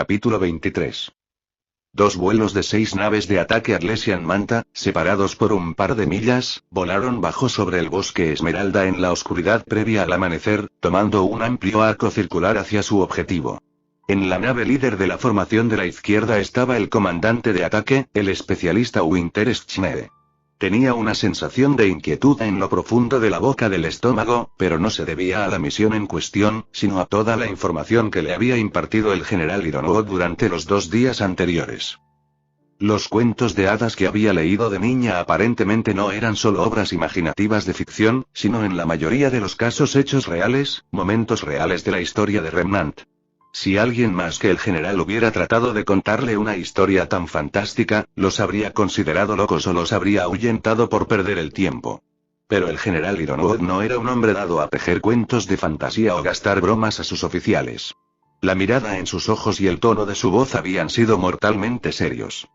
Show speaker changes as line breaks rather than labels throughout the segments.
Capítulo 23. Dos vuelos de 6 naves de ataque Atlesian Manta, separados por un par de millas, volaron bajo sobre el bosque Esmeralda en la oscuridad previa al amanecer, tomando un amplio arco circular hacia su objetivo. En la nave líder de la formación de la izquierda estaba el comandante de ataque, el especialista Winter Schneede. Tenía una sensación de inquietud en lo profundo de la boca del estómago, pero no se debía a la misión en cuestión, sino a toda la información que le había impartido el general Ironwood durante los 2 días anteriores. Los cuentos de hadas que había leído de niña aparentemente no eran solo obras imaginativas de ficción, sino en la mayoría de los casos hechos reales, momentos reales de la historia de Remnant. Si alguien más que el general hubiera tratado de contarle una historia tan fantástica, los habría considerado locos o los habría ahuyentado por perder el tiempo. Pero el general Ironwood no era un hombre dado a tejer cuentos de fantasía o gastar bromas a sus oficiales. La mirada en sus ojos y el tono de su voz habían sido mortalmente serios.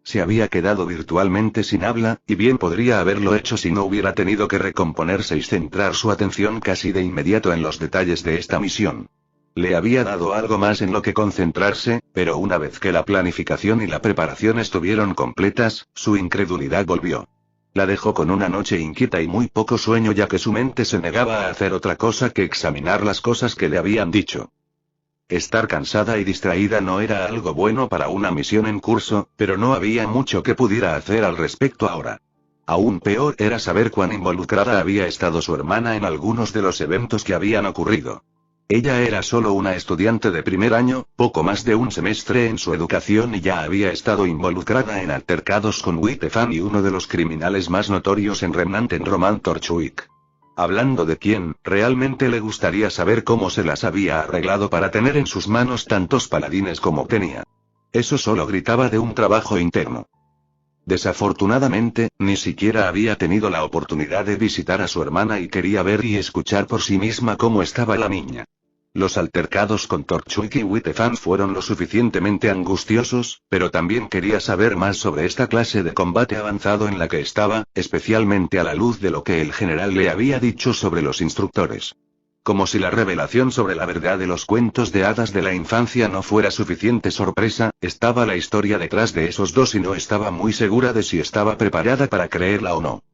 Se había quedado virtualmente sin habla, y bien podría haberlo hecho si no hubiera tenido que recomponerse y centrar su atención casi de inmediato en los detalles de esta misión. Le había dado algo más en lo que concentrarse, pero una vez que la planificación y la preparación estuvieron completas, su incredulidad volvió. La dejó con una noche inquieta y muy poco sueño, ya que su mente se negaba a hacer otra cosa que examinar las cosas que le habían dicho. Estar cansada y distraída no era algo bueno para una misión en curso, pero no había mucho que pudiera hacer al respecto ahora. Aún peor era saber cuán involucrada había estado su hermana en algunos de los eventos que habían ocurrido. Ella era solo una estudiante de primer año, poco más de un semestre en su educación, y ya había estado involucrada en altercados con Wittefan y uno de los criminales más notorios en Remnant, en Roman Torchwick. Hablando de quién, realmente le gustaría saber cómo se las había arreglado para tener en sus manos tantos paladines como tenía. Eso solo gritaba de un trabajo interno. Desafortunadamente, ni siquiera había tenido la oportunidad de visitar a su hermana y quería ver y escuchar por sí misma cómo estaba la niña. Los altercados con Torchwick y Wittefan fueron lo suficientemente angustiosos, pero también quería saber más sobre esta clase de combate avanzado en la que estaba, especialmente a la luz de lo que el general le había dicho sobre los instructores. Como si la revelación sobre la verdad de los cuentos de hadas de la infancia no fuera suficiente sorpresa, estaba la historia detrás de esos dos y no estaba muy segura de si estaba preparada para creerla o no.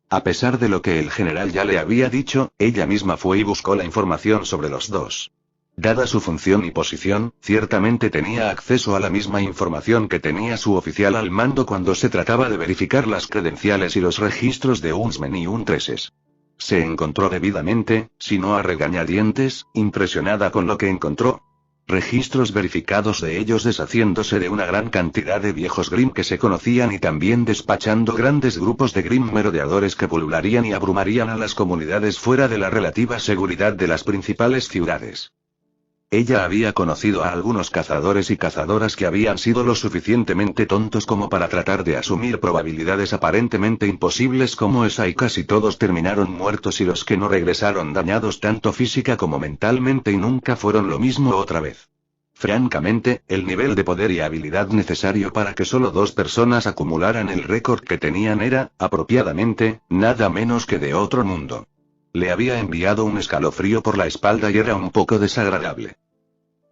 A pesar de lo que el general ya le había dicho, ella misma fue y buscó la información sobre los dos. Dada su función y posición, ciertamente tenía acceso a la misma información que tenía su oficial al mando cuando se trataba de verificar las credenciales y los registros de Unsmen y Untreses. Se encontró debidamente, si no a regañadientes, impresionada con lo que encontró. Registros verificados de ellos deshaciéndose de una gran cantidad de viejos Grimm que se conocían y también despachando grandes grupos de Grimm merodeadores que pulularían y abrumarían a las comunidades fuera de la relativa seguridad de las principales ciudades. Ella había conocido a algunos cazadores y cazadoras que habían sido lo suficientemente tontos como para tratar de asumir probabilidades aparentemente imposibles como esa, y casi todos terminaron muertos, y los que no regresaron dañados tanto física como mentalmente y nunca fueron lo mismo otra vez. Francamente, el nivel de poder y habilidad necesario para que solo 2 personas acumularan el récord que tenían era, apropiadamente, nada menos que de otro mundo. Le había enviado un escalofrío por la espalda y era un poco desagradable.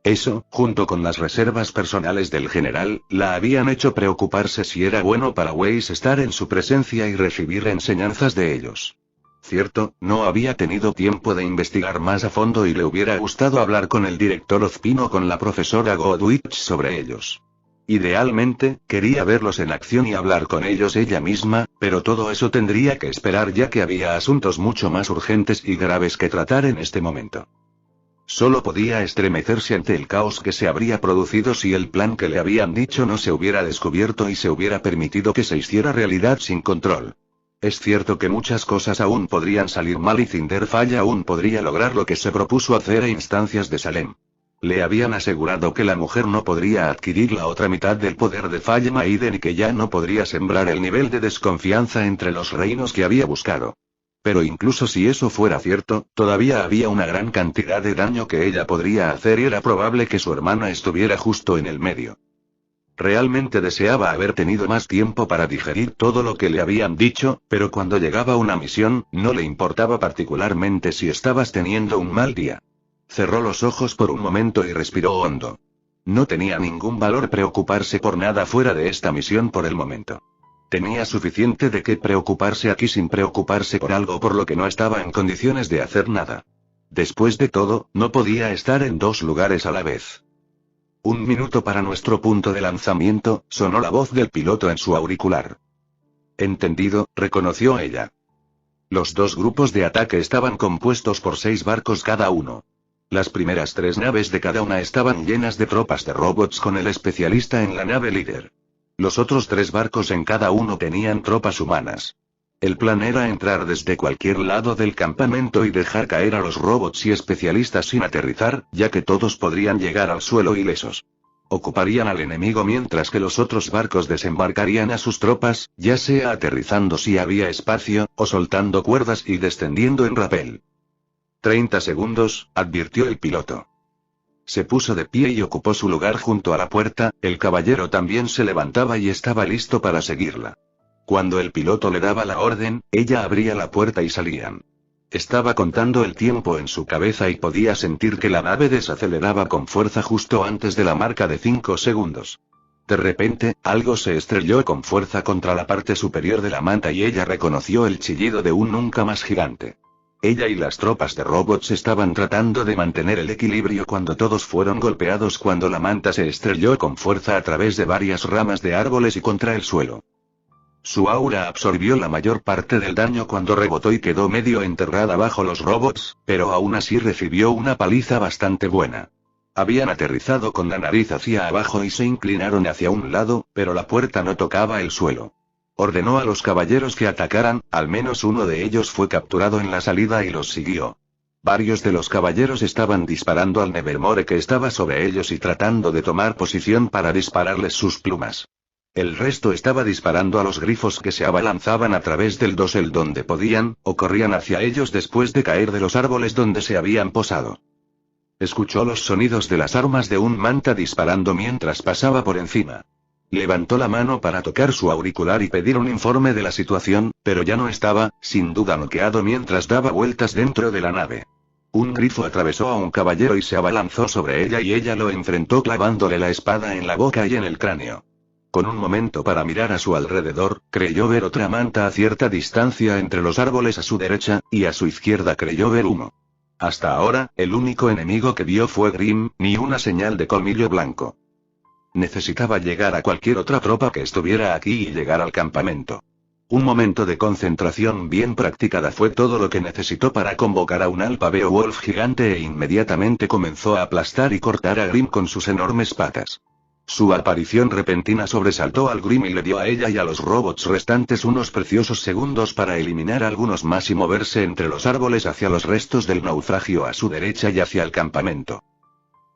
Eso, junto con las reservas personales del general, la habían hecho preocuparse si era bueno para Weiss estar en su presencia y recibir enseñanzas de ellos. Cierto, no había tenido tiempo de investigar más a fondo y le hubiera gustado hablar con el director Ozpin o con la profesora Godwich sobre ellos. Idealmente, quería verlos en acción y hablar con ellos ella misma, pero todo eso tendría que esperar ya que había asuntos mucho más urgentes y graves que tratar en este momento. Solo podía estremecerse ante el caos que se habría producido si el plan que le habían dicho no se hubiera descubierto y se hubiera permitido que se hiciera realidad sin control. Es cierto que muchas cosas aún podrían salir mal y Cinderfall aún podría lograr lo que se propuso hacer a instancias de Salem. Le habían asegurado que la mujer no podría adquirir la otra mitad del poder de Falle Maiden y que ya no podría sembrar el nivel de desconfianza entre los reinos que había buscado. Pero incluso si eso fuera cierto, todavía había una gran cantidad de daño que ella podría hacer y era probable que su hermana estuviera justo en el medio. Realmente deseaba haber tenido más tiempo para digerir todo lo que le habían dicho, pero cuando llegaba una misión, no le importaba particularmente si estabas teniendo un mal día. Cerró los ojos por un momento y respiró hondo. No tenía ningún valor preocuparse por nada fuera de esta misión por el momento. Tenía suficiente de qué preocuparse aquí sin preocuparse por algo por lo que no estaba en condiciones de hacer nada. Después de todo, no podía estar en dos lugares a la vez. 1 minuto para nuestro punto de lanzamiento, sonó la voz del piloto en su auricular. Entendido, reconoció ella. Los dos grupos de ataque estaban compuestos por 6 barcos cada uno. Las primeras 3 naves de cada una estaban llenas de tropas de robots con el especialista en la nave líder. Los otros 3 barcos en cada uno tenían tropas humanas. El plan era entrar desde cualquier lado del campamento y dejar caer a los robots y especialistas sin aterrizar, ya que todos podrían llegar al suelo ilesos. Ocuparían al enemigo mientras que los otros barcos desembarcarían a sus tropas, ya sea aterrizando si había espacio, o soltando cuerdas y descendiendo en rapel. 30 segundos, advirtió el piloto. Se puso de pie y ocupó su lugar junto a la puerta, el caballero también se levantaba y estaba listo para seguirla. Cuando el piloto le daba la orden, ella abría la puerta y salían. Estaba contando el tiempo en su cabeza y podía sentir que la nave desaceleraba con fuerza justo antes de la marca de 5 segundos. De repente, algo se estrelló con fuerza contra la parte superior de la manta y ella reconoció el chillido de un nunca más gigante. Ella y las tropas de robots estaban tratando de mantener el equilibrio cuando todos fueron golpeados cuando la manta se estrelló con fuerza a través de varias ramas de árboles y contra el suelo. Su aura absorbió la mayor parte del daño cuando rebotó y quedó medio enterrada bajo los robots, pero aún así recibió una paliza bastante buena. Habían aterrizado con la nariz hacia abajo y se inclinaron hacia un lado, pero la puerta no tocaba el suelo. Ordenó a los caballeros que atacaran, al menos uno de ellos fue capturado en la salida y los siguió. Varios de los caballeros estaban disparando al Nevermore que estaba sobre ellos y tratando de tomar posición para dispararles sus plumas. El resto estaba disparando a los grifos que se abalanzaban a través del dosel donde podían, o corrían hacia ellos después de caer de los árboles donde se habían posado. Escuchó los sonidos de las armas de un manta disparando mientras pasaba por encima. Levantó la mano para tocar su auricular y pedir un informe de la situación, pero ya no estaba, sin duda noqueado mientras daba vueltas dentro de la nave. Un grifo atravesó a un caballero y se abalanzó sobre ella y ella lo enfrentó clavándole la espada en la boca y en el cráneo. Con un momento para mirar a su alrededor, creyó ver otra manta a cierta distancia entre los árboles a su derecha, y a su izquierda creyó ver humo. Hasta ahora, el único enemigo que vio fue Grim, ni una señal de colmillo blanco. Necesitaba llegar a cualquier otra tropa que estuviera aquí y llegar al campamento. Un momento de concentración bien practicada fue todo lo que necesitó para convocar a un Alpha Beowulf gigante e inmediatamente comenzó a aplastar y cortar a Grim con sus enormes patas. Su aparición repentina sobresaltó al Grim y le dio a ella y a los robots restantes unos preciosos segundos para eliminar algunos más y moverse entre los árboles hacia los restos del naufragio a su derecha y hacia el campamento.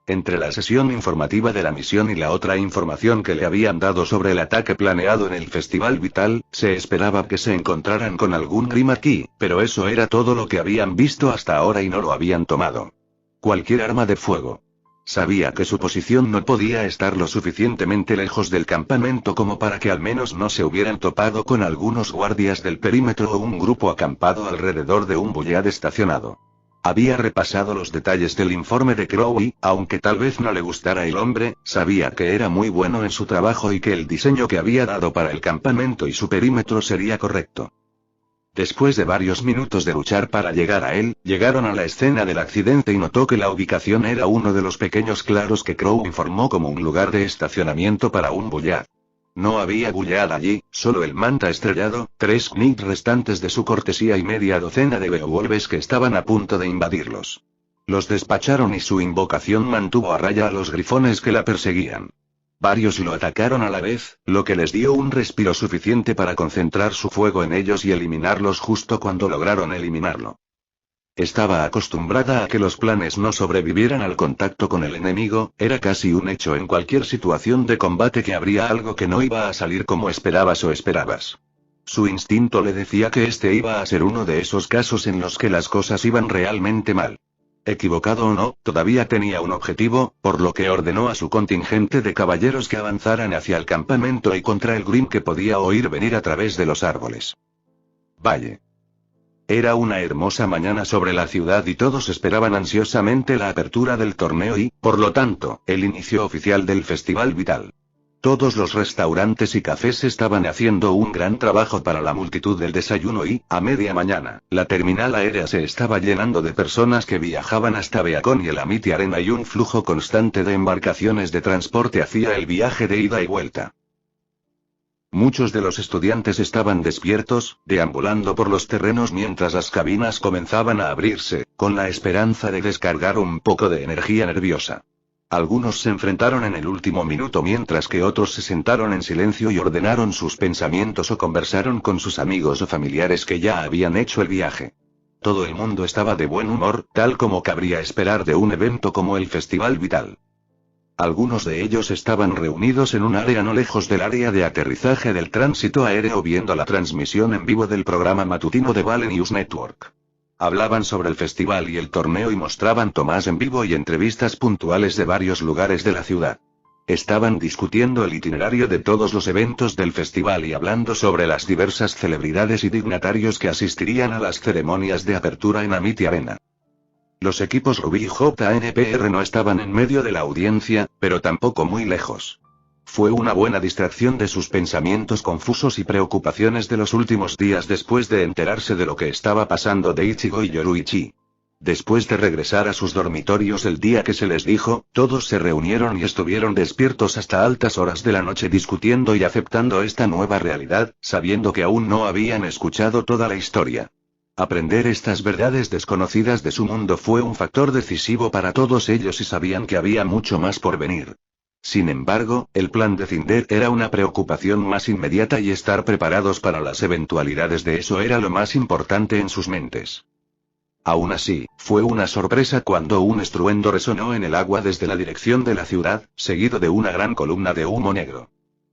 Entre la sesión informativa de la misión y la otra información que le habían dado sobre el ataque planeado en el Festival Vital, se esperaba que se encontraran con algún Grim aquí, pero eso era todo lo que habían visto hasta ahora y no lo habían tomado. Cualquier arma de fuego. Sabía que su posición no podía estar lo suficientemente lejos del campamento como para que al menos no se hubieran topado con algunos guardias del perímetro o un grupo acampado alrededor de un Bullard estacionado. Había repasado los detalles del informe de Crow y, aunque tal vez no le gustara el hombre, sabía que era muy bueno en su trabajo y que el diseño que había dado para el campamento y su perímetro sería correcto. Después de varios minutos de luchar para llegar a él, llegaron a la escena del accidente y notó que la ubicación era uno de los pequeños claros que Crow informó como un lugar de estacionamiento para un Bullard. No había Bullard allí, solo el manta estrellado, 3 Knights restantes de su cortesía y media docena de Beowulfs que estaban a punto de invadirlos. Los despacharon y su invocación mantuvo a raya a los grifones que la perseguían. Varios lo atacaron a la vez, lo que les dio un respiro suficiente para concentrar su fuego en ellos y eliminarlos justo cuando lograron eliminarlo. Estaba acostumbrada a que los planes no sobrevivieran al contacto con el enemigo, era casi un hecho en cualquier situación de combate que habría algo que no iba a salir como esperabas o esperabas. Su instinto le decía que este iba a ser uno de esos casos en los que las cosas iban realmente mal. Equivocado o no, todavía tenía un objetivo, por lo que ordenó a su contingente de caballeros que avanzaran hacia el campamento y contra el Grim que podía oír venir a través de los árboles. Valle. Era una hermosa mañana sobre la ciudad y todos esperaban ansiosamente la apertura del torneo y, por lo tanto, el inicio oficial del Festival Vital. Todos los restaurantes y cafés estaban haciendo un gran trabajo para la multitud del desayuno y, a media mañana, la terminal aérea se estaba llenando de personas que viajaban hasta Beacon y el Amity Arena y un flujo constante de embarcaciones de transporte hacía el viaje de ida y vuelta. Muchos de los estudiantes estaban despiertos, deambulando por los terrenos mientras las cabinas comenzaban a abrirse, con la esperanza de descargar un poco de energía nerviosa. Algunos se enfrentaron en el último minuto mientras que otros se sentaron en silencio y ordenaron sus pensamientos o conversaron con sus amigos o familiares que ya habían hecho el viaje. Todo el mundo estaba de buen humor, tal como cabría esperar de un evento como el Festival Vital. Algunos de ellos estaban reunidos en un área no lejos del área de aterrizaje del tránsito aéreo viendo la transmisión en vivo del programa matutino de Vale News Network. Hablaban sobre el festival y el torneo y mostraban tomas en vivo y entrevistas puntuales de varios lugares de la ciudad. Estaban discutiendo el itinerario de todos los eventos del festival y hablando sobre las diversas celebridades y dignatarios que asistirían a las ceremonias de apertura en Amity Arena. Los equipos Rubí y JNPR no estaban en medio de la audiencia, pero tampoco muy lejos. Fue una buena distracción de sus pensamientos confusos y preocupaciones de los últimos días después de enterarse de lo que estaba pasando de Ichigo y Yoruichi. Después de regresar a sus dormitorios el día que se les dijo, todos se reunieron y estuvieron despiertos hasta altas horas de la noche discutiendo y aceptando esta nueva realidad, sabiendo que aún no habían escuchado toda la historia. Aprender estas verdades desconocidas de su mundo fue un factor decisivo para todos ellos y sabían que había mucho más por venir. Sin embargo, el plan de Cinder era una preocupación más inmediata y estar preparados para las eventualidades de eso era lo más importante en sus mentes. Aún así, fue una sorpresa cuando un estruendo resonó en el agua desde la dirección de la ciudad, seguido de una gran columna de humo negro.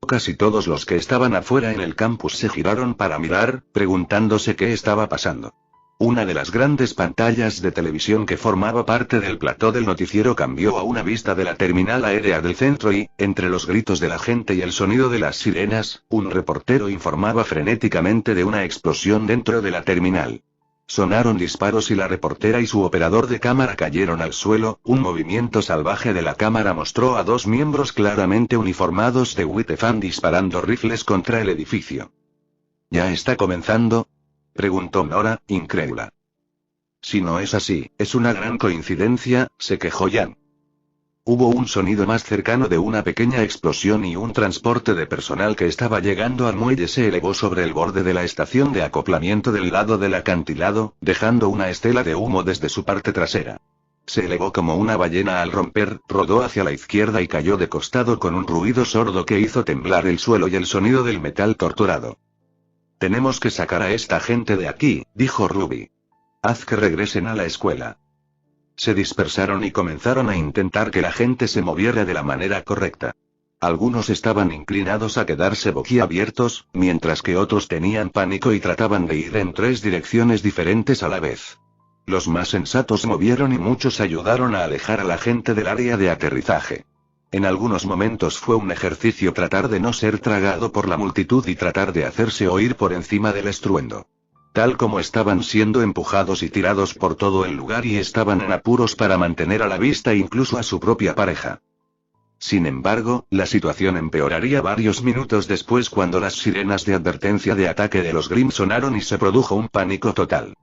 Casi todos los que estaban afuera en el campus se giraron para mirar, preguntándose qué estaba pasando. Una de las grandes pantallas de televisión que formaba parte del plató del noticiero cambió a una vista de la terminal aérea del centro y, entre los gritos de la gente y el sonido de las sirenas, un reportero informaba frenéticamente de una explosión dentro de la terminal. Sonaron disparos y la reportera y su operador de cámara cayeron al suelo. Un movimiento salvaje de la cámara mostró a dos miembros claramente uniformados de Witefan disparando rifles contra el edificio. ¿Ya está comenzando?, preguntó Nora, incrédula. Si no es así, es una gran coincidencia, se quejó Jan. Hubo un sonido más cercano de una pequeña explosión y un transporte de personal que estaba llegando al muelle se elevó sobre el borde de la estación de acoplamiento del lado del acantilado, dejando una estela de humo desde su parte trasera. Se elevó como una ballena al romper, rodó hacia la izquierda y cayó de costado con un ruido sordo que hizo temblar el suelo y el sonido del metal torturado. Tenemos que sacar a esta gente de aquí, dijo Ruby. Haz que regresen a la escuela. Se dispersaron y comenzaron a intentar que la gente se moviera de la manera correcta. Algunos estaban inclinados a quedarse boquiabiertos, mientras que otros tenían pánico y trataban de ir en tres direcciones diferentes a la vez. Los más sensatos movieron y muchos ayudaron a alejar a la gente del área de aterrizaje. En algunos momentos fue un ejercicio tratar de no ser tragado por la multitud y tratar de hacerse oír por encima del estruendo. Tal como estaban siendo empujados y tirados por todo el lugar y estaban en apuros para mantener a la vista incluso a su propia pareja. Sin embargo, la situación empeoraría varios minutos después cuando las sirenas de advertencia de ataque de los Grimm sonaron y se produjo un pánico total.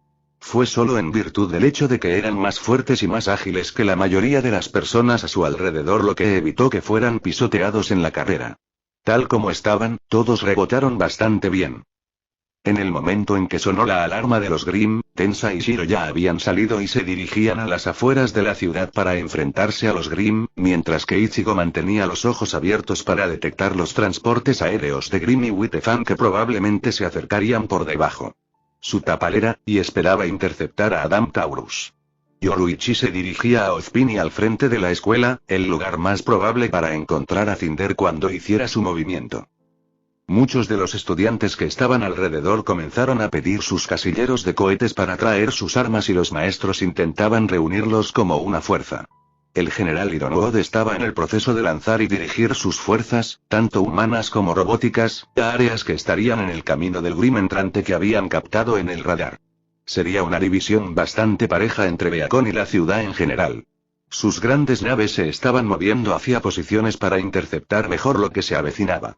Fue solo en virtud del hecho de que eran más fuertes y más ágiles que la mayoría de las personas a su alrededor lo que evitó que fueran pisoteados en la carrera. Tal como estaban, todos rebotaron bastante bien. En el momento en que sonó la alarma de los Grimm, Tensa y Shiro ya habían salido y se dirigían a las afueras de la ciudad para enfrentarse a los Grimm, mientras que Ichigo mantenía los ojos abiertos para detectar los transportes aéreos de Grimm y Witefan que probablemente se acercarían por debajo. Su tapalera, y esperaba interceptar a Adam Taurus. Yoruichi se dirigía a Ozpini al frente de la escuela, el lugar más probable para encontrar a Cinder cuando hiciera su movimiento. Muchos de los estudiantes que estaban alrededor comenzaron a pedir sus casilleros de cohetes para traer sus armas y los maestros intentaban reunirlos como una fuerza. El general Ironwood estaba en el proceso de lanzar y dirigir sus fuerzas, tanto humanas como robóticas, a áreas que estarían en el camino del Grimm entrante que habían captado en el radar. Sería una división bastante pareja entre Beacon y la ciudad en general. Sus grandes naves se estaban moviendo hacia posiciones para interceptar mejor lo que se avecinaba.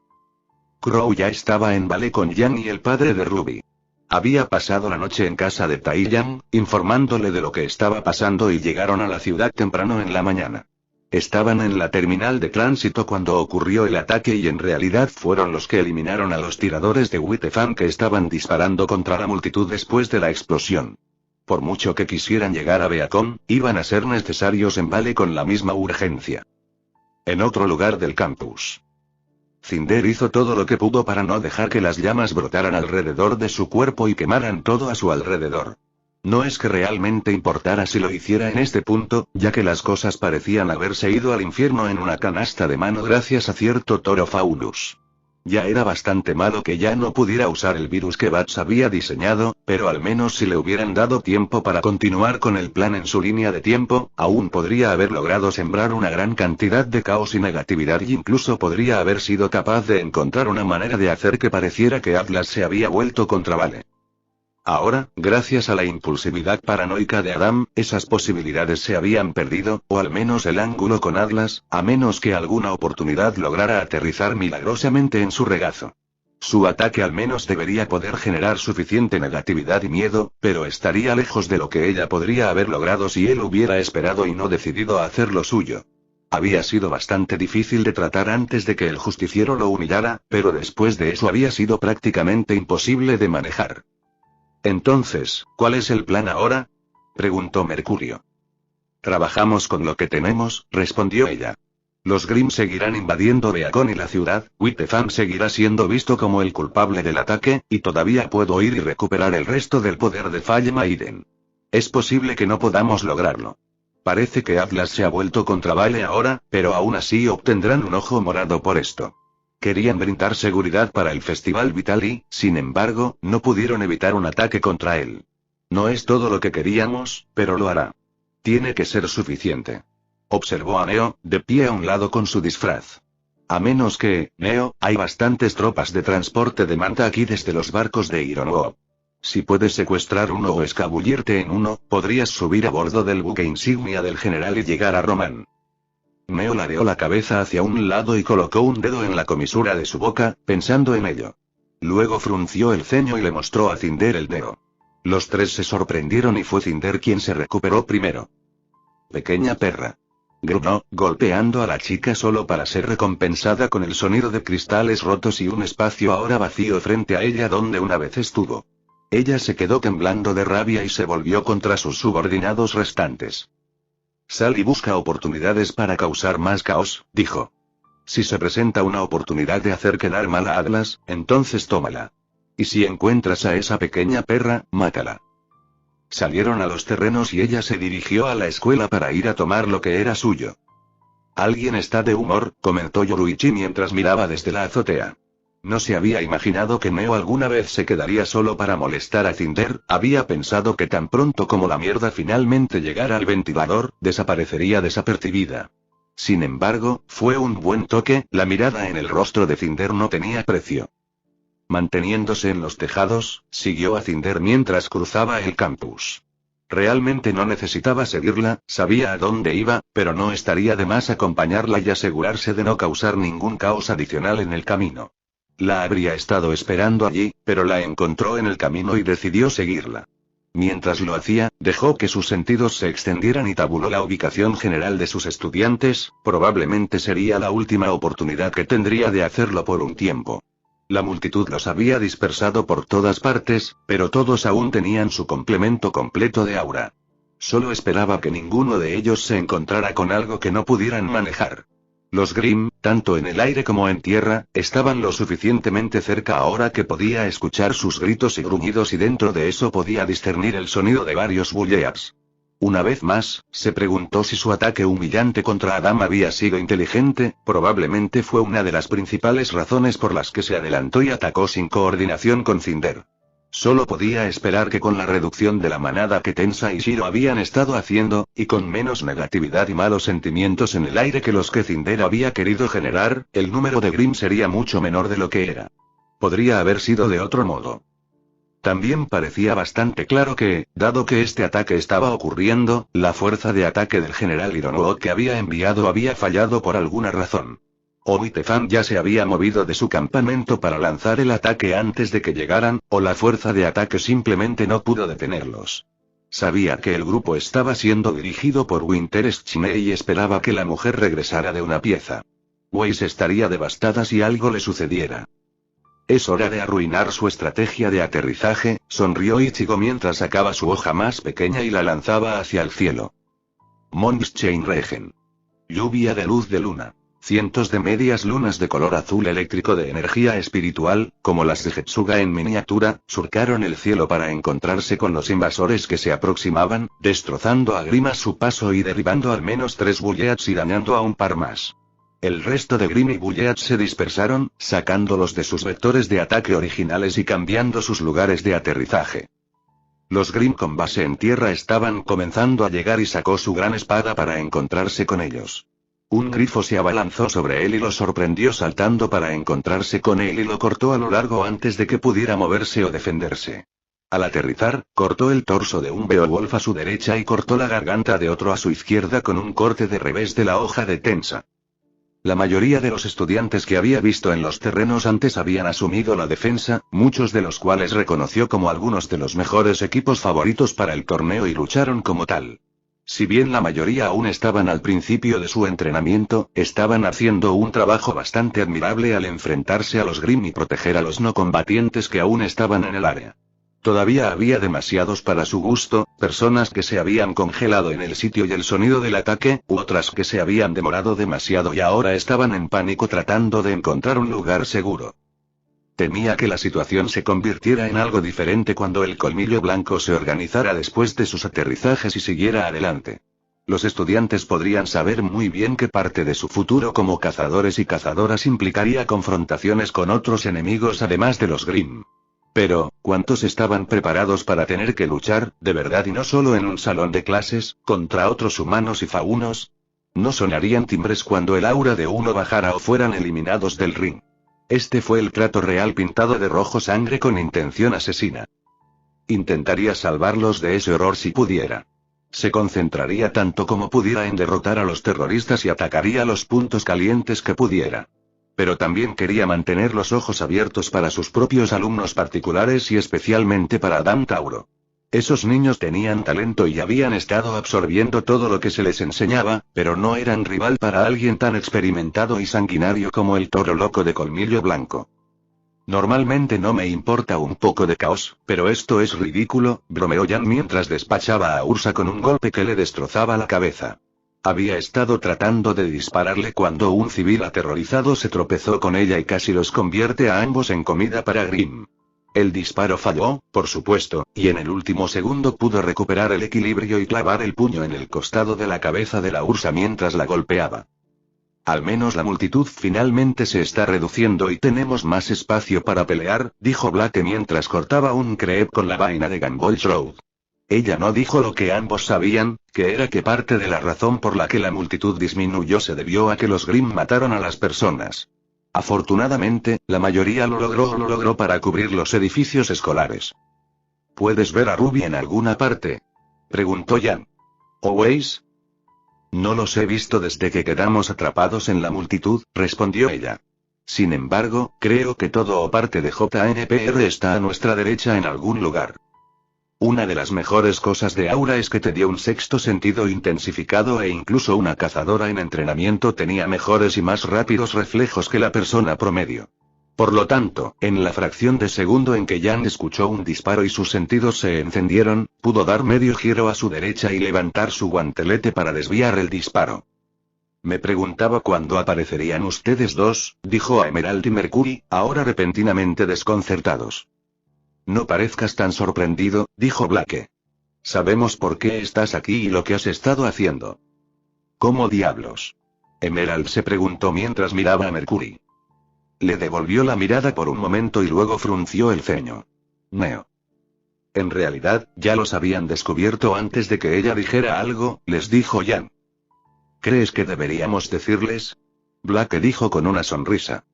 Crow ya estaba en Vale con Yang y el padre de Ruby. Había pasado la noche en casa de Tai Yang, informándole de lo que estaba pasando y llegaron a la ciudad temprano en la mañana. Estaban en la terminal de tránsito cuando ocurrió el ataque y en realidad fueron los que eliminaron a los tiradores de Witefan que estaban disparando contra la multitud después de la explosión. Por mucho que quisieran llegar a Beacon, iban a ser necesarios en Vale con la misma urgencia. En otro lugar del campus. Cinder hizo todo lo que pudo para no dejar que las llamas brotaran alrededor de su cuerpo y quemaran todo a su alrededor. No es que realmente importara si lo hiciera en este punto, ya que las cosas parecían haberse ido al infierno en una canasta de mano gracias a cierto Toro Faunus. Ya era bastante malo que ya no pudiera usar el virus que Bats había diseñado, pero al menos si le hubieran dado tiempo para continuar con el plan en su línea de tiempo, aún podría haber logrado sembrar una gran cantidad de caos y negatividad y incluso podría haber sido capaz de encontrar una manera de hacer que pareciera que Atlas se había vuelto contra Vale. Ahora, gracias a la impulsividad paranoica de Adam, esas posibilidades se habían perdido, o al menos el ángulo con Atlas, a menos que alguna oportunidad lograra aterrizar milagrosamente en su regazo. Su ataque al menos debería poder generar suficiente negatividad y miedo, pero estaría lejos de lo que ella podría haber logrado si él hubiera esperado y no decidido a hacer lo suyo. Había sido bastante difícil de tratar antes de que el justiciero lo humillara, pero después de eso había sido prácticamente imposible de manejar. Entonces, ¿cuál es el plan ahora?, preguntó Mercurio. Trabajamos con lo que tenemos, respondió ella. Los Grimm seguirán invadiendo Beacon y la ciudad, Witefan seguirá siendo visto como el culpable del ataque, y todavía puedo ir y recuperar el resto del poder de Falle Maiden. Es posible que no podamos lograrlo. Parece que Atlas se ha vuelto contra Vale ahora, pero aún así obtendrán un ojo morado por esto. Querían brindar seguridad para el Festival Vital y, sin embargo, no pudieron evitar un ataque contra él. No es todo lo que queríamos, pero lo hará. Tiene que ser suficiente. Observó a Neo, de pie a un lado con su disfraz. A menos que, Neo, hay bastantes tropas de transporte de manta aquí desde los barcos de Ironwood. Si puedes secuestrar uno o escabullirte en uno, podrías subir a bordo del buque insignia del general y llegar a Román. Neo ladeó la cabeza hacia un lado y colocó un dedo en la comisura de su boca, pensando en ello. Luego frunció el ceño y le mostró a Cinder el dedo. Los tres se sorprendieron y fue Cinder quien se recuperó primero. Pequeña perra. Gruñó, golpeando a la chica solo para ser recompensada con el sonido de cristales rotos y un espacio ahora vacío frente a ella donde una vez estuvo. Ella se quedó temblando de rabia y se volvió contra sus subordinados restantes. Sal y busca oportunidades para causar más caos, dijo. Si se presenta una oportunidad de hacer quedar mal a Atlas, entonces tómala. Y si encuentras a esa pequeña perra, mátala. Salieron a los terrenos y ella se dirigió a la escuela para ir a tomar lo que era suyo. Alguien está de humor, comentó Yoruichi mientras miraba desde la azotea. No se había imaginado que Neo alguna vez se quedaría solo para molestar a Cinder, había pensado que tan pronto como la mierda finalmente llegara al ventilador, desaparecería desapercibida. Sin embargo, fue un buen toque, la mirada en el rostro de Cinder no tenía precio. Manteniéndose en los tejados, siguió a Cinder mientras cruzaba el campus. Realmente no necesitaba seguirla, sabía a dónde iba, pero no estaría de más acompañarla y asegurarse de no causar ningún caos adicional en el camino. La habría estado esperando allí, pero la encontró en el camino y decidió seguirla. Mientras lo hacía, dejó que sus sentidos se extendieran y tabuló la ubicación general de sus estudiantes, probablemente sería la última oportunidad que tendría de hacerlo por un tiempo. La multitud los había dispersado por todas partes, pero todos aún tenían su complemento completo de aura. Solo esperaba que ninguno de ellos se encontrara con algo que no pudieran manejar. Los Grimm, tanto en el aire como en tierra, estaban lo suficientemente cerca ahora que podía escuchar sus gritos y gruñidos y dentro de eso podía discernir el sonido de varios bulleas. Una vez más, se preguntó si su ataque humillante contra Adam había sido inteligente, probablemente fue una de las principales razones por las que se adelantó y atacó sin coordinación con Cinder. Solo podía esperar que con la reducción de la manada que Tensa y Shiro habían estado haciendo, y con menos negatividad y malos sentimientos en el aire que los que Cinder había querido generar, el número de Grimm sería mucho menor de lo que era. Podría haber sido de otro modo. También parecía bastante claro que, dado que este ataque estaba ocurriendo, la fuerza de ataque del general Ironook que había enviado había fallado por alguna razón. O Mitefan ya se había movido de su campamento para lanzar el ataque antes de que llegaran, o la fuerza de ataque simplemente no pudo detenerlos. Sabía que el grupo estaba siendo dirigido por Winter Schine y esperaba que la mujer regresara de una pieza. Weiss estaría devastada si algo le sucediera. Es hora de arruinar su estrategia de aterrizaje, sonrió Ichigo mientras sacaba su hoja más pequeña y la lanzaba hacia el cielo. Mondschein Regen. Lluvia de luz de luna. Cientos de medias lunas de color azul eléctrico de energía espiritual, como las de Jetsuga en miniatura, surcaron el cielo para encontrarse con los invasores que se aproximaban, destrozando a Grim a su paso y derribando al menos 3 Bullets y dañando a un par más. El resto de Grim y Bullets se dispersaron, sacándolos de sus vectores de ataque originales y cambiando sus lugares de aterrizaje. Los Grim con base en tierra estaban comenzando a llegar y sacó su gran espada para encontrarse con ellos. Un grifo se abalanzó sobre él y lo sorprendió saltando para encontrarse con él y lo cortó a lo largo antes de que pudiera moverse o defenderse. Al aterrizar, cortó el torso de un Beowulf a su derecha y cortó la garganta de otro a su izquierda con un corte de revés de la hoja de Tensa. La mayoría de los estudiantes que había visto en los terrenos antes habían asumido la defensa, muchos de los cuales reconoció como algunos de los mejores equipos favoritos para el torneo y lucharon como tal. Si bien la mayoría aún estaban al principio de su entrenamiento, estaban haciendo un trabajo bastante admirable al enfrentarse a los Grim y proteger a los no combatientes que aún estaban en el área. Todavía había demasiados para su gusto, personas que se habían congelado en el sitio y el sonido del ataque, u otras que se habían demorado demasiado y ahora estaban en pánico tratando de encontrar un lugar seguro. Temía que la situación se convirtiera en algo diferente cuando el colmillo blanco se organizara después de sus aterrizajes y siguiera adelante. Los estudiantes podrían saber muy bien que parte de su futuro como cazadores y cazadoras implicaría confrontaciones con otros enemigos además de los Grim. Pero, ¿cuántos estaban preparados para tener que luchar, de verdad y no solo en un salón de clases, contra otros humanos y faunos? No sonarían timbres cuando el aura de uno bajara o fueran eliminados del ring. Este fue el trato real pintado de rojo sangre con intención asesina. Intentaría salvarlos de ese horror si pudiera. Se concentraría tanto como pudiera en derrotar a los terroristas y atacaría los puntos calientes que pudiera. Pero también quería mantener los ojos abiertos para sus propios alumnos particulares y especialmente para Adam Tauro. Esos niños tenían talento y habían estado absorbiendo todo lo que se les enseñaba, pero no eran rival para alguien tan experimentado y sanguinario como el toro loco de colmillo blanco. Normalmente no me importa un poco de caos, pero esto es ridículo, bromeó Jan mientras despachaba a Ursa con un golpe que le destrozaba la cabeza. Había estado tratando de dispararle cuando un civil aterrorizado se tropezó con ella y casi los convierte a ambos en comida para Grim. El disparo falló, por supuesto, y en el último segundo pudo recuperar el equilibrio y clavar el puño en el costado de la cabeza de la Ursa mientras la golpeaba. Al menos la multitud finalmente se está reduciendo y tenemos más espacio para pelear, dijo Blake mientras cortaba un crepe con la vaina de Gumball Road. Ella no dijo lo que ambos sabían, que era que parte de la razón por la que la multitud disminuyó se debió a que los Grim mataron a las personas. Afortunadamente, la mayoría lo logró para cubrir los edificios escolares. ¿Puedes ver a Ruby en alguna parte?, preguntó Jan. ¿O Weiss? No los he visto desde que quedamos atrapados en la multitud, respondió ella. Sin embargo, creo que todo o parte de JNPR está a nuestra derecha en algún lugar. Una de las mejores cosas de Aura es que te dio un sexto sentido intensificado e incluso una cazadora en entrenamiento tenía mejores y más rápidos reflejos que la persona promedio. Por lo tanto, en la fracción de segundo en que Jan escuchó un disparo y sus sentidos se encendieron, pudo dar medio giro a su derecha y levantar su guantelete para desviar el disparo. Me preguntaba cuándo aparecerían ustedes dos, dijo a Emerald y Mercury, ahora repentinamente desconcertados. No parezcas tan sorprendido, dijo Blake. Sabemos por qué estás aquí y lo que has estado haciendo. ¿Cómo diablos? Emerald se preguntó mientras miraba a Mercury. Le devolvió la mirada por un momento y luego frunció el ceño. Neo. En realidad, ya los habían descubierto antes de que ella dijera algo, les dijo Jan. ¿Crees que deberíamos decirles? Blake dijo con una sonrisa.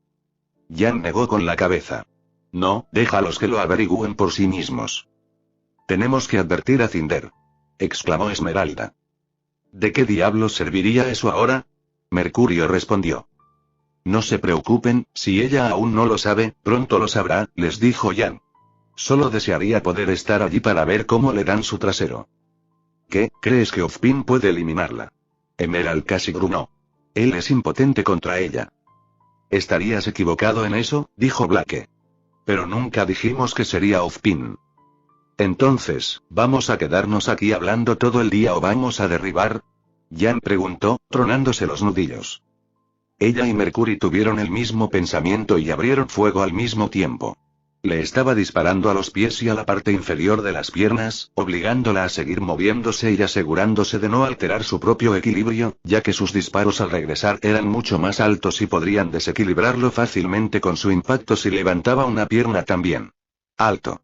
Jan negó con la cabeza. No, déjalos que lo averigüen por sí mismos. Tenemos que advertir a Cinder, exclamó Esmeralda. ¿De qué diablos serviría eso ahora? Mercurio respondió. No se preocupen, si ella aún no lo sabe, pronto lo sabrá, les dijo Jan. Solo desearía poder estar allí para ver cómo le dan su trasero. ¿Qué, crees que Ozpin puede eliminarla? Emerald casi gruñó. Él es impotente contra ella. Estarías equivocado en eso, dijo Blake. Pero nunca dijimos que sería Ozpin. Entonces, ¿vamos a quedarnos aquí hablando todo el día o vamos a derribar? Jan preguntó, tronándose los nudillos. Ella y Mercury tuvieron el mismo pensamiento y abrieron fuego al mismo tiempo. Le estaba disparando a los pies y a la parte inferior de las piernas, obligándola a seguir moviéndose y asegurándose de no alterar su propio equilibrio, ya que sus disparos al regresar eran mucho más altos y podrían desequilibrarlo fácilmente con su impacto si levantaba una pierna también. Alto.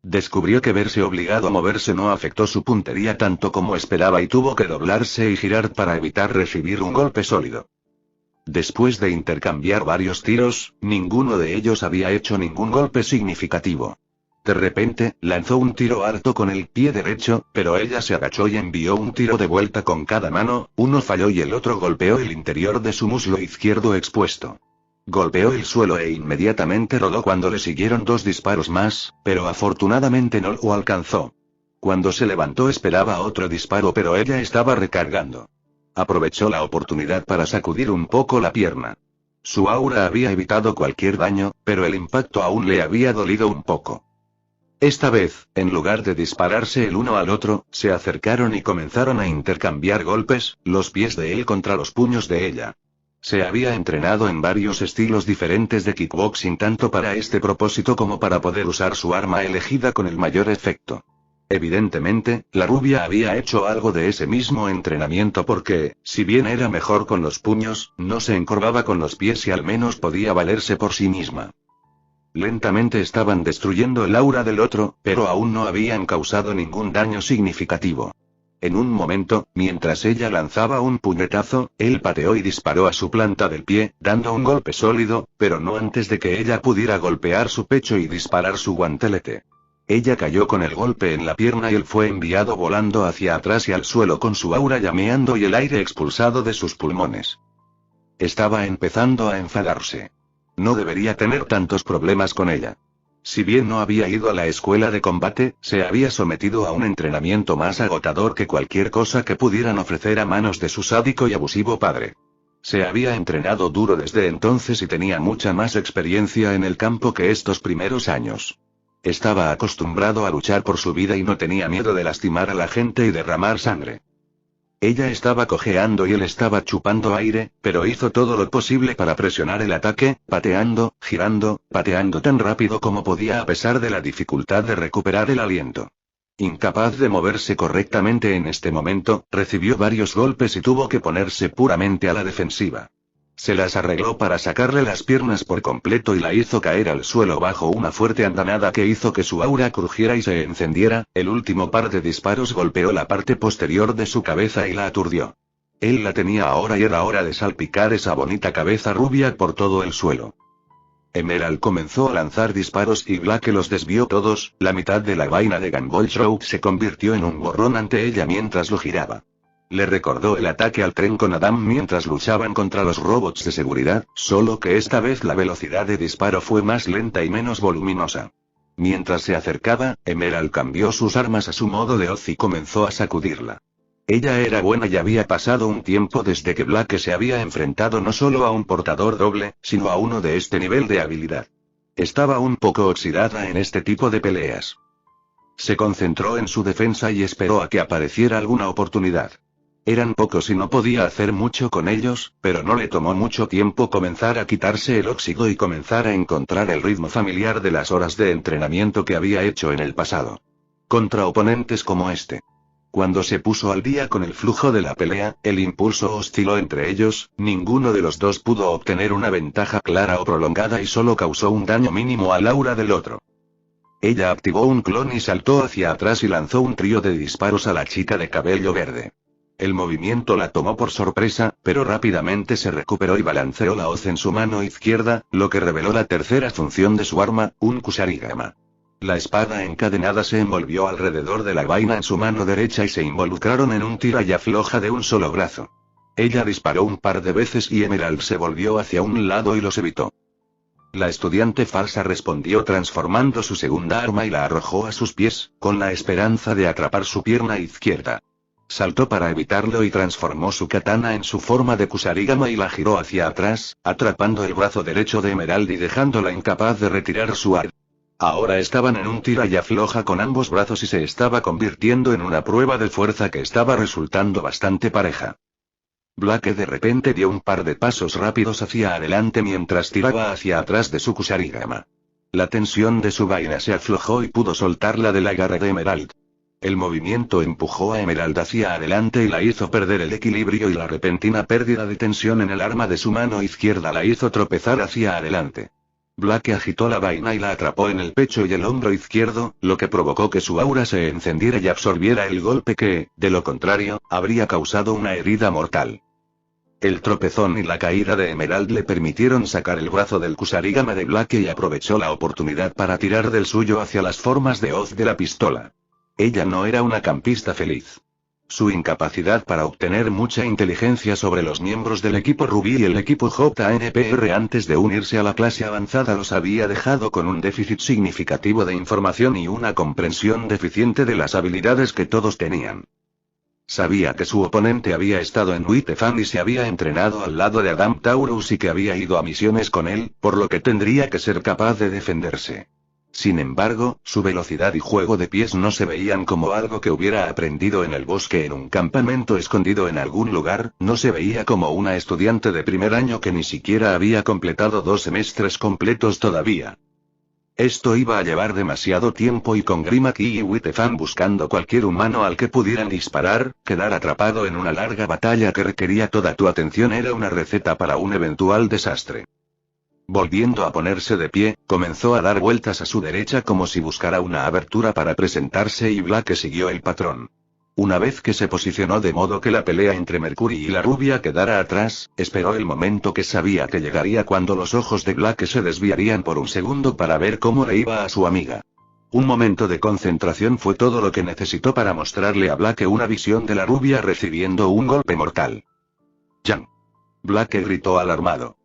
Descubrió que verse obligado a moverse no afectó su puntería tanto como esperaba y tuvo que doblarse y girar para evitar recibir un golpe sólido. Después de intercambiar varios tiros, ninguno de ellos había hecho ningún golpe significativo. De repente, lanzó un tiro alto con el pie derecho, pero ella se agachó y envió un tiro de vuelta con cada mano, uno falló y el otro golpeó el interior de su muslo izquierdo expuesto. Golpeó el suelo e inmediatamente rodó cuando le siguieron dos disparos más, pero afortunadamente no lo alcanzó. Cuando se levantó esperaba otro disparo pero ella estaba recargando. Aprovechó la oportunidad para sacudir un poco la pierna. Su aura había evitado cualquier daño, pero el impacto aún le había dolido un poco. Esta vez, en lugar de dispararse el uno al otro, se acercaron y comenzaron a intercambiar golpes, los pies de él contra los puños de ella. Se había entrenado en varios estilos diferentes de kickboxing tanto para este propósito como para poder usar su arma elegida con el mayor efecto. Evidentemente, la rubia había hecho algo de ese mismo entrenamiento porque, si bien era mejor con los puños, no se encorvaba con los pies y al menos podía valerse por sí misma. Lentamente estaban destruyendo el aura del otro, pero aún no habían causado ningún daño significativo. En un momento, mientras ella lanzaba un puñetazo, él pateó y disparó a su planta del pie, dando un golpe sólido, pero no antes de que ella pudiera golpear su pecho y disparar su guantelete. Ella cayó con el golpe en la pierna y él fue enviado volando hacia atrás y al suelo con su aura llameando y el aire expulsado de sus pulmones. Estaba empezando a enfadarse. No debería tener tantos problemas con ella. Si bien no había ido a la escuela de combate, se había sometido a un entrenamiento más agotador que cualquier cosa que pudieran ofrecer a manos de su sádico y abusivo padre. Se había entrenado duro desde entonces y tenía mucha más experiencia en el campo que estos primeros años. Estaba acostumbrado a luchar por su vida y no tenía miedo de lastimar a la gente y derramar sangre. Ella estaba cojeando y él estaba chupando aire, pero hizo todo lo posible para presionar el ataque, pateando, girando, pateando tan rápido como podía a pesar de la dificultad de recuperar el aliento. Incapaz de moverse correctamente en este momento, recibió varios golpes y tuvo que ponerse puramente a la defensiva. Se las arregló para sacarle las piernas por completo y la hizo caer al suelo bajo una fuerte andanada que hizo que su aura crujiera y se encendiera. El último par de disparos golpeó la parte posterior de su cabeza y la aturdió. Él la tenía ahora y era hora de salpicar esa bonita cabeza rubia por todo el suelo. Emerald comenzó a lanzar disparos y Blake los desvió todos. La mitad de la vaina de Gumball Show se convirtió en un borrón ante ella mientras lo giraba. Le recordó el ataque al tren con Adam mientras luchaban contra los robots de seguridad, solo que esta vez la velocidad de disparo fue más lenta y menos voluminosa. Mientras se acercaba, Emerald cambió sus armas a su modo de hoz y comenzó a sacudirla. Ella era buena y había pasado un tiempo desde que Blake se había enfrentado no solo a un portador doble, sino a uno de este nivel de habilidad. Estaba un poco oxidada en este tipo de peleas. Se concentró en su defensa y esperó a que apareciera alguna oportunidad. Eran pocos y no podía hacer mucho con ellos, pero no le tomó mucho tiempo comenzar a quitarse el óxido y comenzar a encontrar el ritmo familiar de las horas de entrenamiento que había hecho en el pasado. Contra oponentes como este. Cuando se puso al día con el flujo de la pelea, el impulso osciló entre ellos, ninguno de los dos pudo obtener una ventaja clara o prolongada y solo causó un daño mínimo al aura del otro. Ella activó un clon y saltó hacia atrás y lanzó un trío de disparos a la chica de cabello verde. El movimiento la tomó por sorpresa, pero rápidamente se recuperó y balanceó la hoz en su mano izquierda, lo que reveló la tercera función de su arma, un kusarigama. La espada encadenada se envolvió alrededor de la vaina en su mano derecha y se involucraron en un tira y afloja de un solo brazo. Ella disparó un par de veces y Emerald se volvió hacia un lado y los evitó. La estudiante falsa respondió transformando su segunda arma y la arrojó a sus pies, con la esperanza de atrapar su pierna izquierda. Saltó para evitarlo y transformó su katana en su forma de kusarigama y la giró hacia atrás, atrapando el brazo derecho de Emerald y dejándola incapaz de retirar su arma. Ahora estaban en un tira y afloja con ambos brazos y se estaba convirtiendo en una prueba de fuerza que estaba resultando bastante pareja. Blake de repente dio un par de pasos rápidos hacia adelante mientras tiraba hacia atrás de su kusarigama. La tensión de su vaina se aflojó y pudo soltarla del agarre de Emerald. El movimiento empujó a Emerald hacia adelante y la hizo perder el equilibrio y la repentina pérdida de tensión en el arma de su mano izquierda la hizo tropezar hacia adelante. Blake agitó la vaina y la atrapó en el pecho y el hombro izquierdo, lo que provocó que su aura se encendiera y absorbiera el golpe que, de lo contrario, habría causado una herida mortal. El tropezón y la caída de Emerald le permitieron sacar el brazo del kusarigama de Blake y aprovechó la oportunidad para tirar del suyo hacia las formas de hoz de la pistola. Ella no era una campista feliz. Su incapacidad para obtener mucha inteligencia sobre los miembros del equipo Rubí y el equipo JNPR antes de unirse a la clase avanzada los había dejado con un déficit significativo de información y una comprensión deficiente de las habilidades que todos tenían. Sabía que su oponente había estado en Whitefang y se había entrenado al lado de Adam Taurus y que había ido a misiones con él, por lo que tendría que ser capaz de defenderse. Sin embargo, su velocidad y juego de pies no se veían como algo que hubiera aprendido en el bosque en un campamento escondido en algún lugar, no se veía como una estudiante de primer año que ni siquiera había completado 2 semestres completos todavía. Esto iba a llevar demasiado tiempo y con Grimaki y Whitefang buscando cualquier humano al que pudieran disparar, quedar atrapado en una larga batalla que requería toda tu atención era una receta para un eventual desastre. Volviendo a ponerse de pie, comenzó a dar vueltas a su derecha como si buscara una abertura para presentarse y Blake siguió el patrón. Una vez que se posicionó de modo que la pelea entre Mercury y la rubia quedara atrás, esperó el momento que sabía que llegaría cuando los ojos de Blake se desviarían por un segundo para ver cómo le iba a su amiga. Un momento de concentración fue todo lo que necesitó para mostrarle a Blake una visión de la rubia recibiendo un golpe mortal. ¡Jan! Blake gritó alarmado.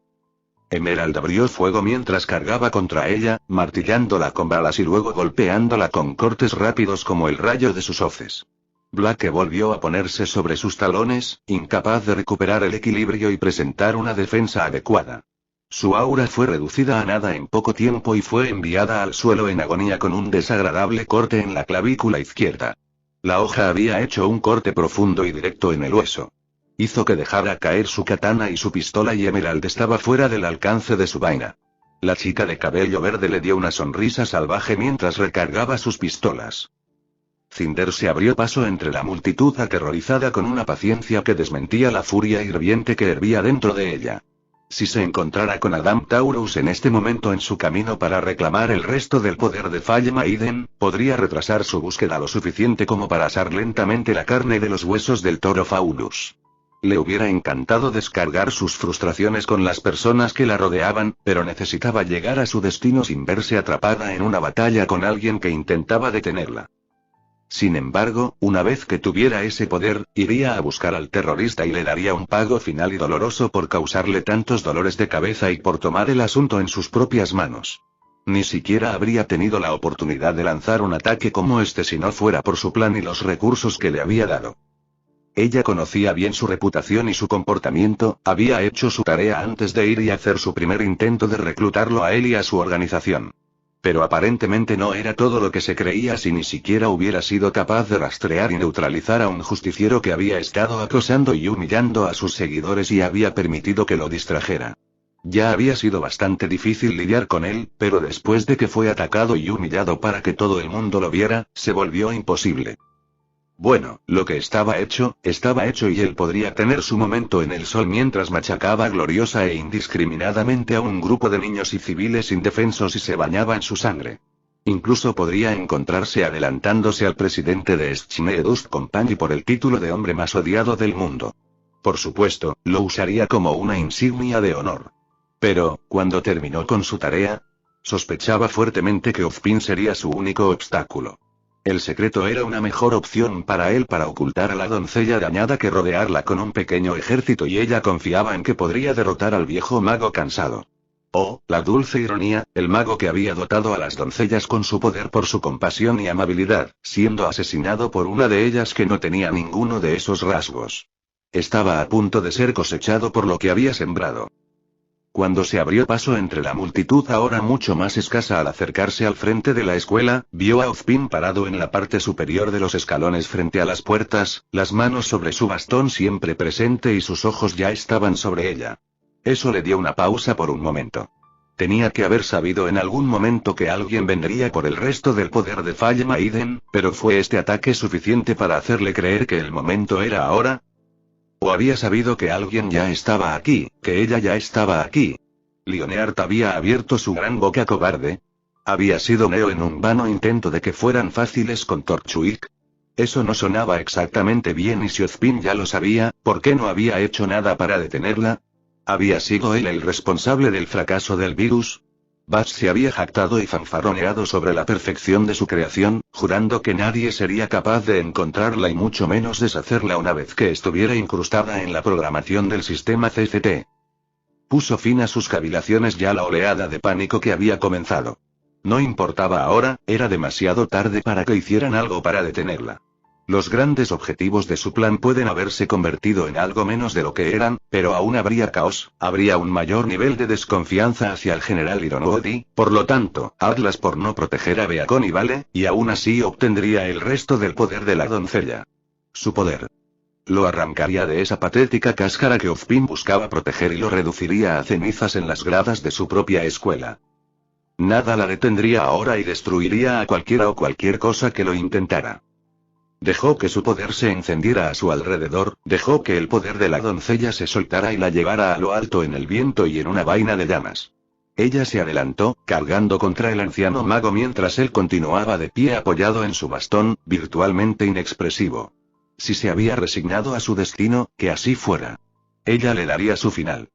Emerald abrió fuego mientras cargaba contra ella, martillándola con balas y luego golpeándola con cortes rápidos como el rayo de sus hoces. Blake volvió a ponerse sobre sus talones, incapaz de recuperar el equilibrio y presentar una defensa adecuada. Su aura fue reducida a nada en poco tiempo y fue enviada al suelo en agonía con un desagradable corte en la clavícula izquierda. La hoja había hecho un corte profundo y directo en el hueso. Hizo que dejara caer su katana y su pistola y Emerald estaba fuera del alcance de su vaina. La chica de cabello verde le dio una sonrisa salvaje mientras recargaba sus pistolas. Cinder se abrió paso entre la multitud aterrorizada con una paciencia que desmentía la furia hirviente que hervía dentro de ella. Si se encontrara con Adam Taurus en este momento en su camino para reclamar el resto del poder de Falle Maiden, podría retrasar su búsqueda lo suficiente como para asar lentamente la carne de los huesos del toro Faulus. Le hubiera encantado descargar sus frustraciones con las personas que la rodeaban, pero necesitaba llegar a su destino sin verse atrapada en una batalla con alguien que intentaba detenerla. Sin embargo, una vez que tuviera ese poder, iría a buscar al terrorista y le daría un pago final y doloroso por causarle tantos dolores de cabeza y por tomar el asunto en sus propias manos. Ni siquiera habría tenido la oportunidad de lanzar un ataque como este si no fuera por su plan y los recursos que le había dado. Ella conocía bien su reputación y su comportamiento, había hecho su tarea antes de ir y hacer su primer intento de reclutarlo a él y a su organización. Pero aparentemente no era todo lo que se creía si ni siquiera hubiera sido capaz de rastrear y neutralizar a un justiciero que había estado acosando y humillando a sus seguidores y había permitido que lo distrajera. Ya había sido bastante difícil lidiar con él, pero después de que fue atacado y humillado para que todo el mundo lo viera, se volvió imposible. Bueno, lo que estaba hecho y él podría tener su momento en el sol mientras machacaba gloriosa e indiscriminadamente a un grupo de niños y civiles indefensos y se bañaba en su sangre. Incluso podría encontrarse adelantándose al presidente de Schneer Dust Company por el título de hombre más odiado del mundo. Por supuesto, lo usaría como una insignia de honor. Pero, cuando terminó con su tarea, sospechaba fuertemente que Ozpin sería su único obstáculo. El secreto era una mejor opción para él para ocultar a la doncella dañada que rodearla con un pequeño ejército, y ella confiaba en que podría derrotar al viejo mago cansado. Oh, la dulce ironía, el mago que había dotado a las doncellas con su poder por su compasión y amabilidad, siendo asesinado por una de ellas que no tenía ninguno de esos rasgos. Estaba a punto de ser cosechado por lo que había sembrado. Cuando se abrió paso entre la multitud ahora mucho más escasa al acercarse al frente de la escuela, vio a Ozpin parado en la parte superior de los escalones frente a las puertas, las manos sobre su bastón siempre presente y sus ojos ya estaban sobre ella. Eso le dio una pausa por un momento. Tenía que haber sabido en algún momento que alguien vendría por el resto del poder de Falle Maiden, pero ¿fue este ataque suficiente para hacerle creer que el momento era ahora? ¿O había sabido que alguien ya estaba aquí, que ella ya estaba aquí? ¿Leonard había abierto su gran boca cobarde? ¿Había sido Neo en un vano intento de que fueran fáciles con Torchwick? Eso no sonaba exactamente bien, y si Ozpin ya lo sabía, ¿por qué no había hecho nada para detenerla? ¿Había sido él el responsable del fracaso del virus? Bach se había jactado y fanfarroneado sobre la perfección de su creación, jurando que nadie sería capaz de encontrarla y mucho menos deshacerla una vez que estuviera incrustada en la programación del sistema CCT. Puso fin a sus cavilaciones ya la oleada de pánico que había comenzado. No importaba ahora, era demasiado tarde para que hicieran algo para detenerla. Los grandes objetivos de su plan pueden haberse convertido en algo menos de lo que eran, pero aún habría caos, habría un mayor nivel de desconfianza hacia el general Ironwoody, por lo tanto, Atlas por no proteger a Beacon y Vale, y aún así obtendría el resto del poder de la doncella. Su poder. Lo arrancaría de esa patética cáscara que Ozpin buscaba proteger y lo reduciría a cenizas en las gradas de su propia escuela. Nada la detendría ahora y destruiría a cualquiera o cualquier cosa que lo intentara. Dejó que su poder se encendiera a su alrededor, dejó que el poder de la doncella se soltara y la llevara a lo alto en el viento y en una vaina de llamas. Ella se adelantó, cargando contra el anciano mago mientras él continuaba de pie apoyado en su bastón, virtualmente inexpresivo. Si se había resignado a su destino, que así fuera. Ella le daría su final.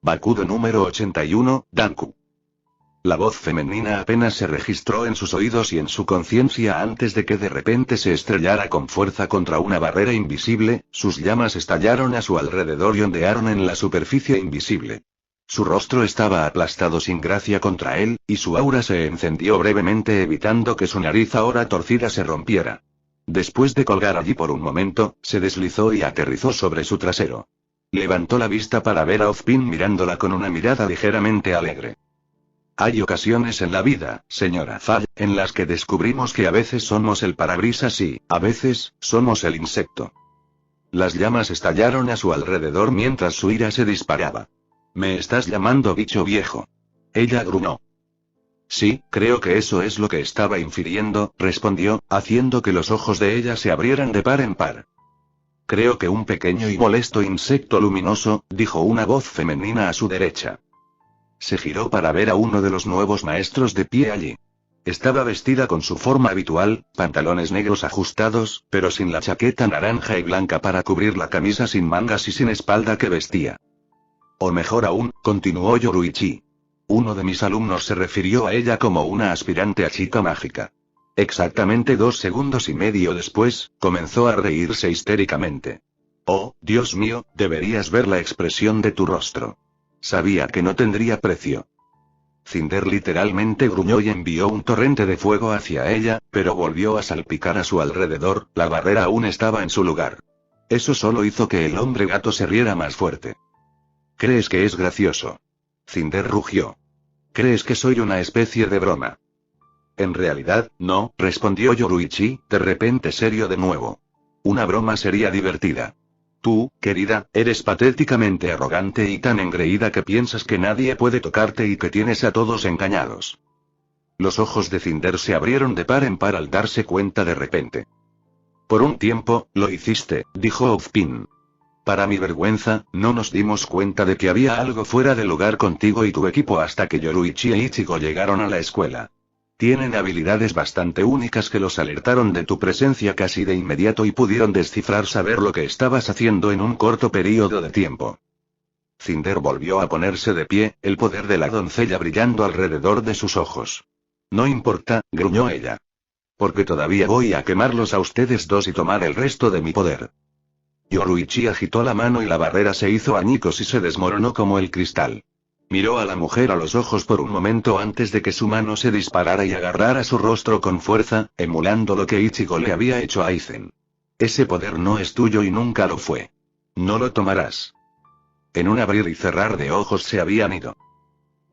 Bakudo número 81, Danku. La voz femenina apenas se registró en sus oídos y en su conciencia antes de que de repente se estrellara con fuerza contra una barrera invisible, sus llamas estallaron a su alrededor y ondearon en la superficie invisible. Su rostro estaba aplastado sin gracia contra él, y su aura se encendió brevemente evitando que su nariz ahora torcida se rompiera. Después de colgar allí por un momento, se deslizó y aterrizó sobre su trasero. Levantó la vista para ver a Ozpin mirándola con una mirada ligeramente alegre. Hay ocasiones en la vida, señora Fall, en las que descubrimos que a veces somos el parabrisas y, a veces, somos el insecto. Las llamas estallaron a su alrededor mientras su ira se disparaba. ¿Me estás llamando bicho viejo? Ella gruñó. Sí, creo que eso es lo que estaba infiriendo, respondió, haciendo que los ojos de ella se abrieran de par en par. Creo que un pequeño y molesto insecto luminoso, dijo una voz femenina a su derecha. Se giró para ver a uno de los nuevos maestros de pie allí. Estaba vestida con su forma habitual, pantalones negros ajustados, pero sin la chaqueta naranja y blanca para cubrir la camisa sin mangas y sin espalda que vestía. O mejor aún, continuó Yoruichi. Uno de mis alumnos se refirió a ella como una aspirante a chica mágica. Exactamente 2 segundos y medio después, comenzó a reírse histéricamente. Oh, Dios mío, deberías ver la expresión de tu rostro. Sabía que no tendría precio. Cinder literalmente gruñó y envió un torrente de fuego hacia ella, pero volvió a salpicar a su alrededor, la barrera aún estaba en su lugar. Eso solo hizo que el hombre gato se riera más fuerte. ¿Crees que es gracioso? Cinder rugió. ¿Crees que soy una especie de broma? En realidad, no, respondió Yoruichi, de repente serio de nuevo. Una broma sería divertida. Tú, querida, eres patéticamente arrogante y tan engreída que piensas que nadie puede tocarte y que tienes a todos engañados. Los ojos de Cinder se abrieron de par en par al darse cuenta de repente. Por un tiempo, lo hiciste, dijo Ozpin. Para mi vergüenza, no nos dimos cuenta de que había algo fuera de lugar contigo y tu equipo hasta que Yoruichi e Ichigo llegaron a la escuela. Tienen habilidades bastante únicas que los alertaron de tu presencia casi de inmediato y pudieron descifrar saber lo que estabas haciendo en un corto período de tiempo. Cinder volvió a ponerse de pie, el poder de la doncella brillando alrededor de sus ojos. No importa, gruñó ella. Porque todavía voy a quemarlos a ustedes dos y tomar el resto de mi poder. Yoruichi agitó la mano y la barrera se hizo añicos y se desmoronó como el cristal. Miró a la mujer a los ojos por un momento antes de que su mano se disparara y agarrara su rostro con fuerza, emulando lo que Ichigo le había hecho a Aizen. Ese poder no es tuyo y nunca lo fue. No lo tomarás. En un abrir y cerrar de ojos se habían ido.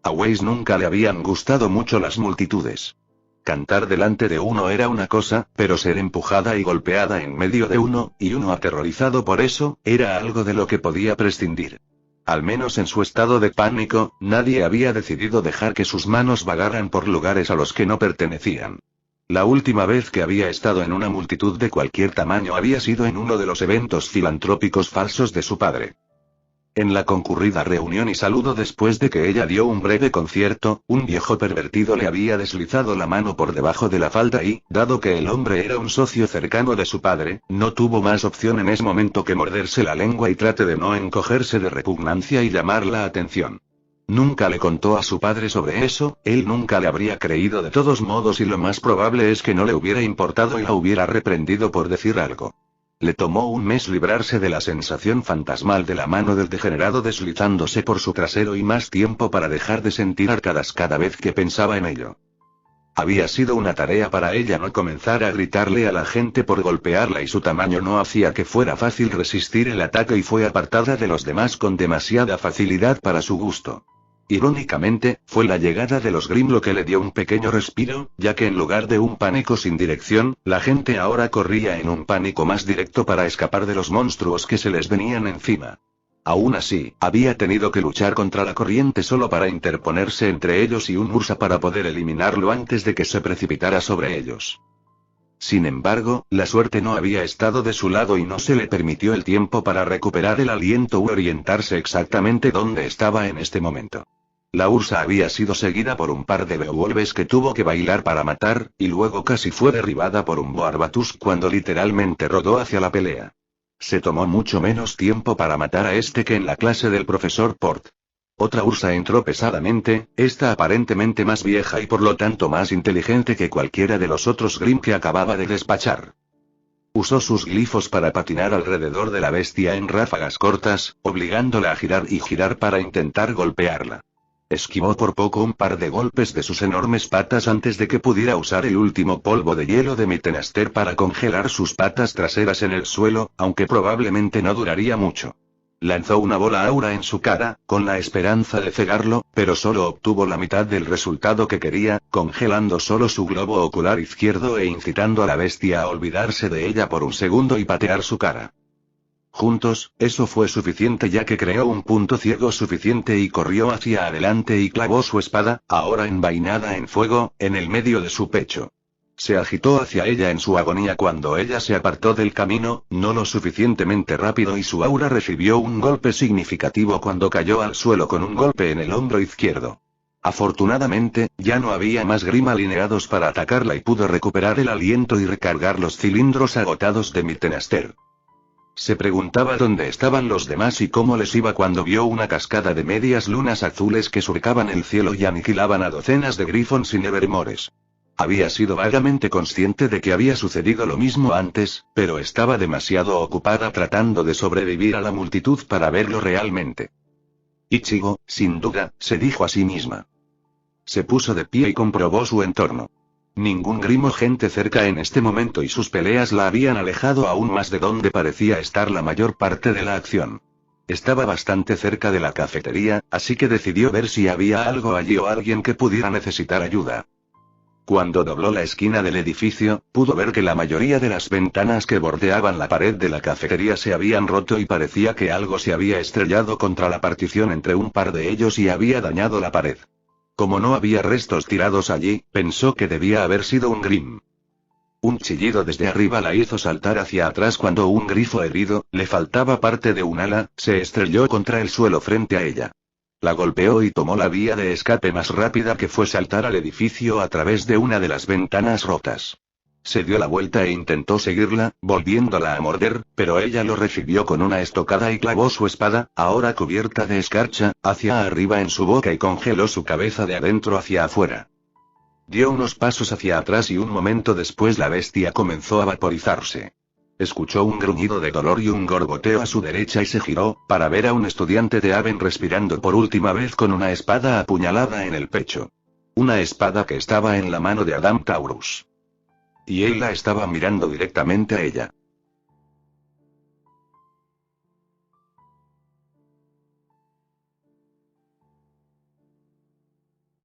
A Weiss nunca le habían gustado mucho las multitudes. Cantar delante de uno era una cosa, pero ser empujada y golpeada en medio de uno, y uno aterrorizado por eso, era algo de lo que podía prescindir. Al menos en su estado de pánico, nadie había decidido dejar que sus manos vagaran por lugares a los que no pertenecían. La última vez que había estado en una multitud de cualquier tamaño había sido en uno de los eventos filantrópicos falsos de su padre. En la concurrida reunión y saludo después de que ella dio un breve concierto, un viejo pervertido le había deslizado la mano por debajo de la falda y, dado que el hombre era un socio cercano de su padre, no tuvo más opción en ese momento que morderse la lengua y trate de no encogerse de repugnancia y llamar la atención. Nunca le contó a su padre sobre eso, él nunca le habría creído de todos modos y lo más probable es que no le hubiera importado y la hubiera reprendido por decir algo. Le tomó un mes librarse de la sensación fantasmal de la mano del degenerado deslizándose por su trasero y más tiempo para dejar de sentir arcadas cada vez que pensaba en ello. Había sido una tarea para ella no comenzar a gritarle a la gente por golpearla y su tamaño no hacía que fuera fácil resistir el ataque y fue apartada de los demás con demasiada facilidad para su gusto. Irónicamente, fue la llegada de los Grimm lo que le dio un pequeño respiro, ya que en lugar de un pánico sin dirección, la gente ahora corría en un pánico más directo para escapar de los monstruos que se les venían encima. Aún así, había tenido que luchar contra la corriente solo para interponerse entre ellos y un Ursa para poder eliminarlo antes de que se precipitara sobre ellos. Sin embargo, la suerte no había estado de su lado y no se le permitió el tiempo para recuperar el aliento u orientarse exactamente dónde estaba en este momento. La Ursa había sido seguida por un par de Beowulfes que tuvo que bailar para matar, y luego casi fue derribada por un Boarbatus cuando literalmente rodó hacia la pelea. Se tomó mucho menos tiempo para matar a este que en la clase del profesor Port. Otra Ursa entró pesadamente, esta aparentemente más vieja y por lo tanto más inteligente que cualquiera de los otros Grimm que acababa de despachar. Usó sus glifos para patinar alrededor de la bestia en ráfagas cortas, obligándola a girar y girar para intentar golpearla. Esquivó por poco un par de golpes de sus enormes patas antes de que pudiera usar el último polvo de hielo de Mittenster para congelar sus patas traseras en el suelo, aunque probablemente no duraría mucho. Lanzó una bola aura en su cara, con la esperanza de cegarlo, pero solo obtuvo la mitad del resultado que quería, congelando solo su globo ocular izquierdo e incitando a la bestia a olvidarse de ella por un segundo y patear su cara. Juntos, eso fue suficiente ya que creó un punto ciego suficiente y corrió hacia adelante y clavó su espada, ahora envainada en fuego, en el medio de su pecho. Se agitó hacia ella en su agonía cuando ella se apartó del camino, no lo suficientemente rápido y su aura recibió un golpe significativo cuando cayó al suelo con un golpe en el hombro izquierdo. Afortunadamente, ya no había más Grimm alineados para atacarla y pudo recuperar el aliento y recargar los cilindros agotados de Mittenster. Se preguntaba dónde estaban los demás y cómo les iba cuando vio una cascada de medias lunas azules que surcaban el cielo y aniquilaban a docenas de Griffons y Nevermores. Había sido vagamente consciente de que había sucedido lo mismo antes, pero estaba demasiado ocupada tratando de sobrevivir a la multitud para verlo realmente. Ichigo, sin duda, se dijo a sí misma. Se puso de pie y comprobó su entorno. Ningún Grimm o gente cerca en este momento y sus peleas la habían alejado aún más de donde parecía estar la mayor parte de la acción. Estaba bastante cerca de la cafetería, así que decidió ver si había algo allí o alguien que pudiera necesitar ayuda. Cuando dobló la esquina del edificio, pudo ver que la mayoría de las ventanas que bordeaban la pared de la cafetería se habían roto y parecía que algo se había estrellado contra la partición entre un par de ellos y había dañado la pared. Como no había restos tirados allí, pensó que debía haber sido un Grimm. Un chillido desde arriba la hizo saltar hacia atrás cuando un grifo herido, le faltaba parte de un ala, se estrelló contra el suelo frente a ella. La golpeó y tomó la vía de escape más rápida, que fue saltar al edificio a través de una de las ventanas rotas. Se dio la vuelta e intentó seguirla, volviéndola a morder, pero ella lo recibió con una estocada y clavó su espada, ahora cubierta de escarcha, hacia arriba en su boca y congeló su cabeza de adentro hacia afuera. Dio unos pasos hacia atrás y un momento después la bestia comenzó a vaporizarse. Escuchó un gruñido de dolor y un gorgoteo a su derecha y se giró, para ver a un estudiante de Aven respirando por última vez con una espada apuñalada en el pecho. Una espada que estaba en la mano de Adam Taurus. Y él la estaba mirando directamente a ella.